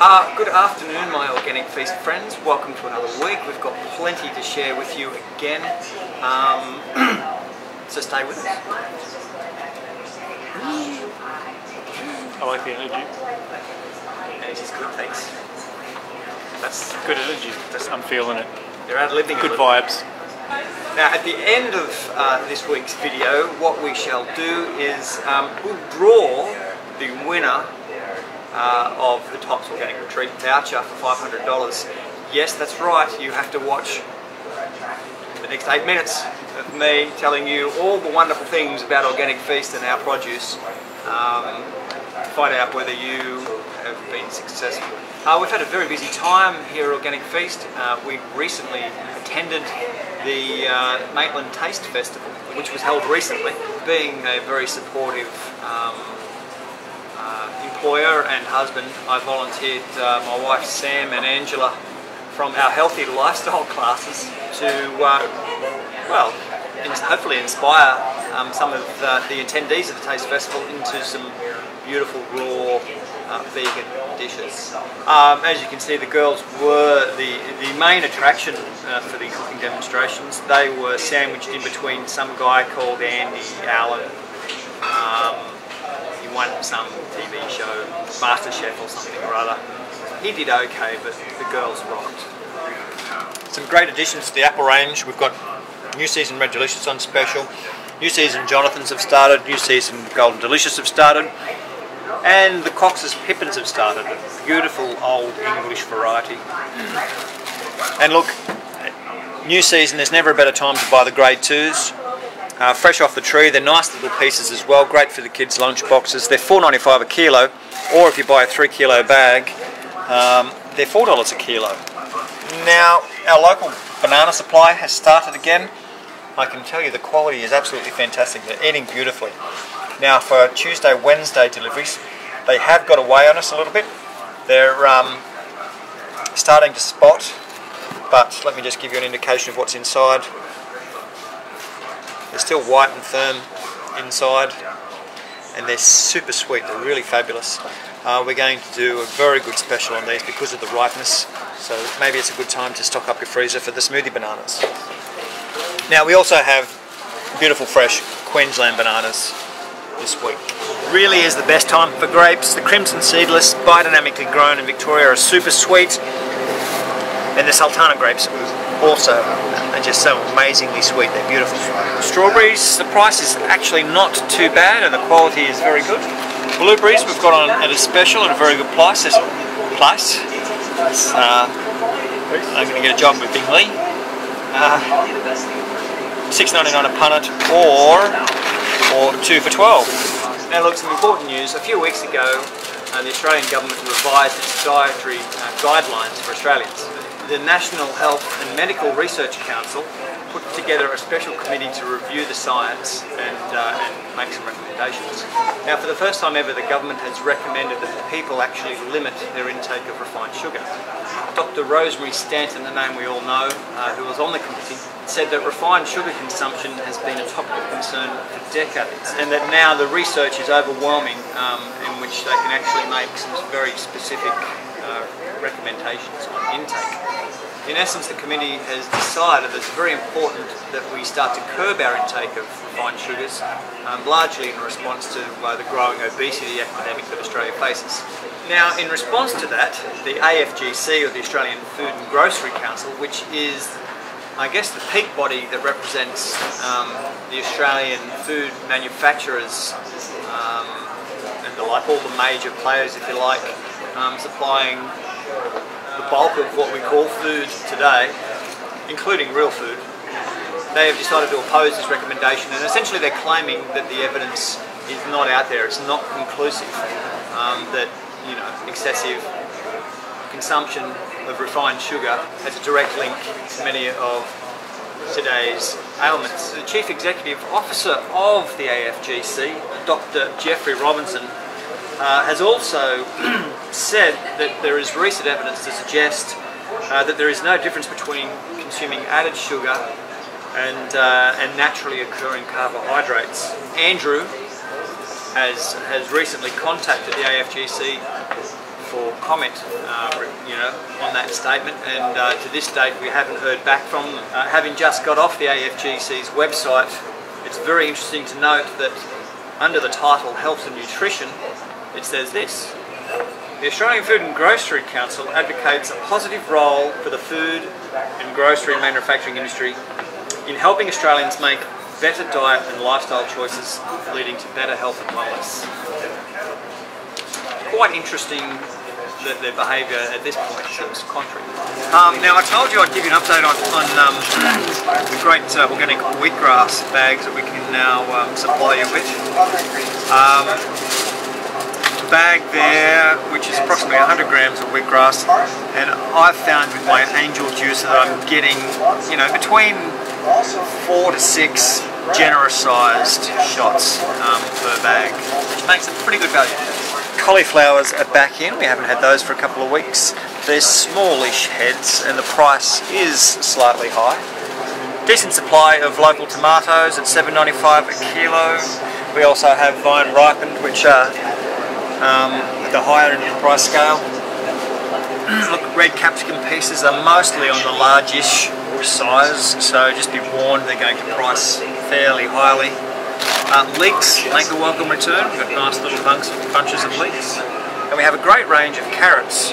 Good afternoon, my Organic Feast friends. Welcome to another week. We've got plenty to share with you again, so stay with us. I like the energy. Energy's good, thanks. That's good energy. I'm feeling it. You're ad-libbing. Good vibes. Now, at the end of this week's video, what we shall do is we'll draw the winner of the Tops Organic Retreat voucher for $500. Yes, that's right, you have to watch the next 8 minutes of me telling you all the wonderful things about Organic Feast and our produce to find out whether you have been successful. We've had a very busy time here at Organic Feast. We recently attended the Maitland Taste Festival, which was held recently. Being a very supportive employer and husband, I volunteered my wife Sam and Angela from our healthy lifestyle classes to, hopefully inspire some of the attendees of the Taste Festival into some beautiful raw vegan dishes. As you can see, the girls were the main attraction for the cooking demonstrations. They were sandwiched in between some guy called Andy Allen. He won some TV show, MasterChef or something or other. He did okay, but the girls rocked. Some great additions to the apple range. We've got New Season Red Delicious on special. New Season Jonathan's have started. New Season Golden Delicious have started. And the Cox's Pippins have started. A beautiful old English variety. And look, New Season, there's never a better time to buy the grade 2s. Fresh off the tree, they're nice little pieces as well, great for the kids' lunch boxes. They're $4.95 a kilo, or if you buy a 3 kilo bag, they're $4 a kilo. Now, our local banana supply has started again. I can tell you the quality is absolutely fantastic. They're eating beautifully. Now, for Tuesday, Wednesday deliveries, they have got away on us a little bit. They're starting to spot, but let me just give you an indication of what's inside. They're still white and firm inside, and they're super sweet. They're really fabulous. We're going to do a very good special on these because of the ripeness, so maybe it's a good time to stock up your freezer for the smoothie bananas. Now, we also have beautiful fresh Queensland bananas this week. Really is the best time for grapes. The Crimson Seedless, biodynamically grown in Victoria, are super sweet, and the Sultana grapes also are just so amazingly sweet. They're beautiful. Strawberries, the price is actually not too bad and the quality is very good. Blueberries we've got on at a special at a very good price. I'm going to get a job with Bing Lee. $6.99 a punnet or 2 for $12. Now look, some important news. A few weeks ago the Australian government revised its dietary guidelines for Australians. The National Health and Medical Research Council put together a special committee to review the science and make some recommendations. Now, for the first time ever, the government has recommended that people actually limit their intake of refined sugar. Dr. Rosemary Stanton, a name we all know, who was on the committee, said that refined sugar consumption has been a topic of concern for decades, and that now the research is overwhelming in which they can actually make some very specific recommendations on intake. In essence, the committee has decided that it's very important that we start to curb our intake of refined sugars, largely in response to the growing obesity epidemic that Australia faces. Now, in response to that, the AFGC, or the Australian Food and Grocery Council, which is, I guess, the peak body that represents the Australian food manufacturers and all the major players, if you like, supplying the bulk of what we call food today, including real food. They have decided to oppose this recommendation, and essentially they're claiming that the evidence is not out there, it's not conclusive, that excessive consumption of refined sugar has a direct link to many of today's ailments. The Chief Executive Officer of the AFGC, Dr. Jeffrey Robinson, has also said that there is recent evidence to suggest that there is no difference between consuming added sugar and naturally occurring carbohydrates. Andrew has recently contacted the AFGC for comment on that statement, and to this date we haven't heard back from them. Having just got off the AFGC's website, it's very interesting to note that under the title Health and Nutrition it says this: the Australian Food and Grocery Council advocates a positive role for the food and grocery manufacturing industry in helping Australians make better diet and lifestyle choices leading to better health and wellness. Quite interesting that their behaviour at this point seems contrary. Now I told you I'd give you an update on the great organic wheatgrass bags that we can now supply you with. The bag there, which is approximately 100 grams of wheatgrass, and I've found with my angel juice that I'm getting, between 4 to 6 generous sized shots per bag, which makes it pretty good value. Cauliflowers are back in. We haven't had those for a couple of weeks. They're smallish heads and the price is slightly high. Decent supply of local tomatoes at $7.95 a kilo. We also have vine ripened, which are the higher end of the price scale. Look, red capsicum pieces are mostly on the largish size, so just be warned they're going to price fairly highly. Leeks make a welcome return. We've got nice little bunches of leeks. And we have a great range of carrots.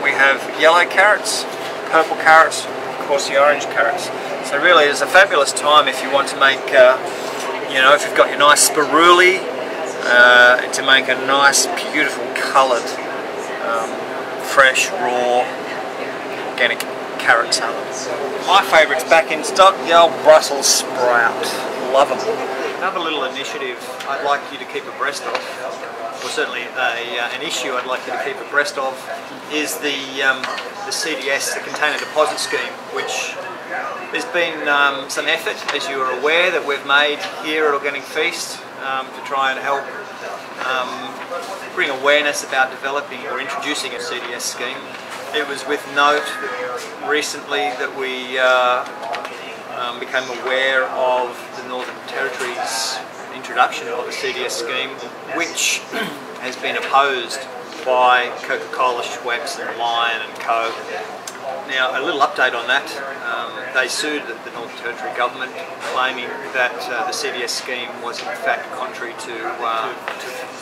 We have yellow carrots, purple carrots, of course the orange carrots. So really it's a fabulous time if you want to make, if you've got your nice spiruli, to make a nice, beautiful coloured, fresh, raw, organic carrot salad. My favourite's back in stock, the old Brussels sprout. Love them. Another little initiative I'd like you to keep abreast of, or certainly an issue I'd like you to keep abreast of, is the CDS, the Container Deposit Scheme, which there's been some effort, as you are aware, that we've made here at Organic Feast to try and help bring awareness about developing or introducing a CDS scheme. It was with note recently that we became aware of the Northern Territory's introduction of a CDS scheme, which has been opposed by Coca Cola, Schweppes and Lion and Co. Now, a little update on that. They sued the Northern Territory government, claiming that the CDS scheme was in fact contrary to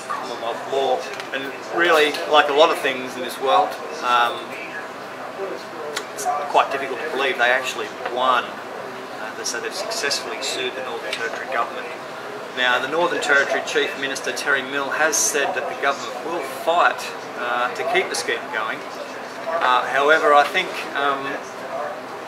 Commonwealth law. And really, like a lot of things in this world, it's quite difficult to believe they actually won. So they've successfully sued the Northern Territory government. Now, the Northern Territory Chief Minister Terry Mill has said that the government will fight to keep the scheme going. However, I think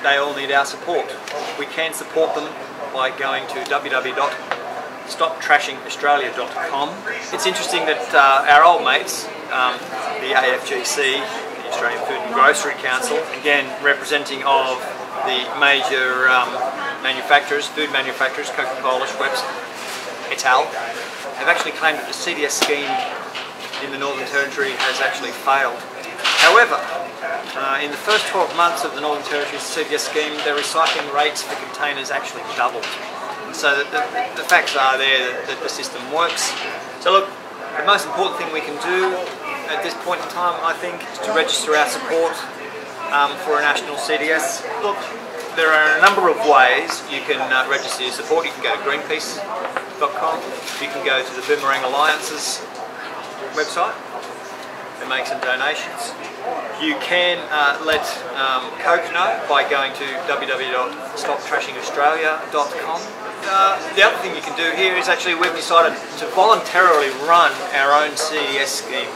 they all need our support. We can support them by going to www.stoptrashingaustralia.com. It's interesting that our old mates, the AFGC, the Australian Food and Grocery Council, again representing of the major manufacturers, food manufacturers, Coca Cola, Schweppes, et al., have actually claimed that the CDS scheme in the Northern Territory has actually failed. However, in the first 12 months of the Northern Territory's CDS scheme, their recycling rates for containers actually doubled. So the facts are there that the system works. So look, the most important thing we can do at this point in time, I think, is to register our support for a national CDS. Look, there are a number of ways you can register your support. You can go to greenpeace.com, you can go to the Boomerang Alliance's website and make some donations. You can let Coke know by going to www.stoptrashingaustralia.com. The other thing you can do here is actually we've decided to voluntarily run our own CDS scheme.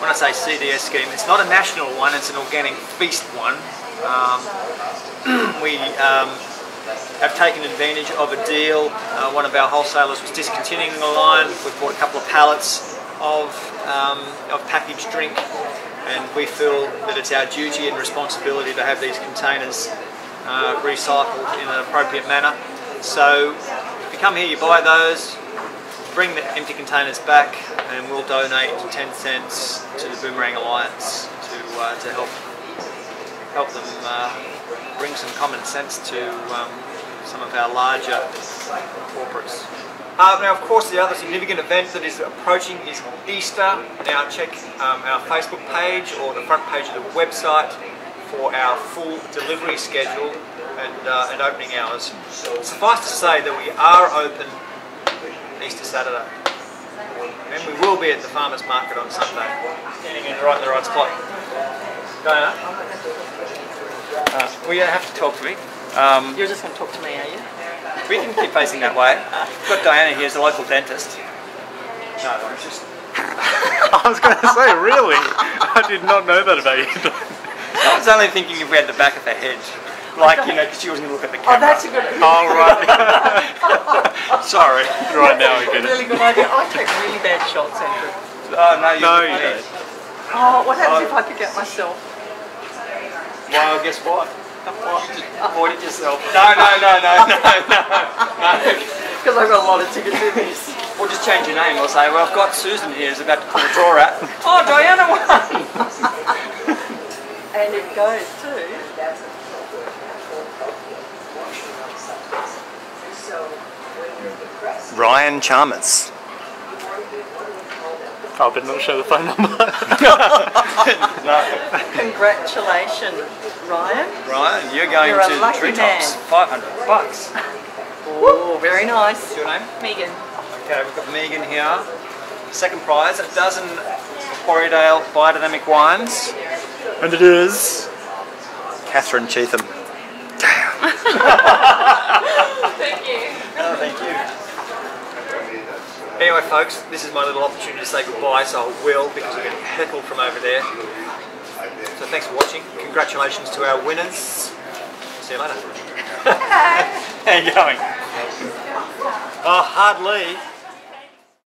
When I say CDS scheme, it's not a national one, it's an Organic Feast one. We have taken advantage of a deal. One of our wholesalers was discontinuing the line. We've bought a couple of pallets of packaged drink, and we feel that it's our duty and responsibility to have these containers recycled in an appropriate manner. So if you come here, you buy those, bring the empty containers back, and we'll donate 10 cents to the Boomerang Alliance to help them bring some common sense to some of our larger corporates. Now, of course, the other significant event that is approaching is Easter. Now, check our Facebook page or the front page of the website for our full delivery schedule and opening hours. Suffice to say that we are open Easter Saturday, and we will be at the farmers market on Sunday. Standing in right in the right spot. Diana, well, you have to talk to me. You're just going to talk to me, are you? We can keep facing that way. We've got Diana here as a local dentist. No, it's just... I was going to say, really? I did not know that about you. I was only thinking if we had the back of her head. Like, you know, because she wasn't going to look at the camera. Oh, that's a good idea. Oh, right. Sorry. Right now I get it. Really good idea. I take really bad shots, Andrew. Oh, no, you don't. Oh, what happens if I pick out myself? Well, guess what? Avoid it yourself. No. Because I've got a lot of tickets in this. Or just change your name. Or say, well, I've got Susan here who's about to pull a drawer out. Oh, Diana won! And it goes to... Ryan Chalmers. I better not show the phone number. No. Congratulations, Ryan. Ryan, you're going You're a to the lucky treetops. man. $500. Oh, very nice. What's your name? Megan. Okay, we've got Megan here. Second prize, a dozen Macquariedale biodynamic wines. And it is... Catherine Cheetham. Damn. Thank you. Oh, thank you. Anyway, folks, this is my little opportunity to say goodbye, so I will, because we're getting heckled from over there. So thanks for watching. Congratulations to our winners. See you later. How you going? Oh, hardly.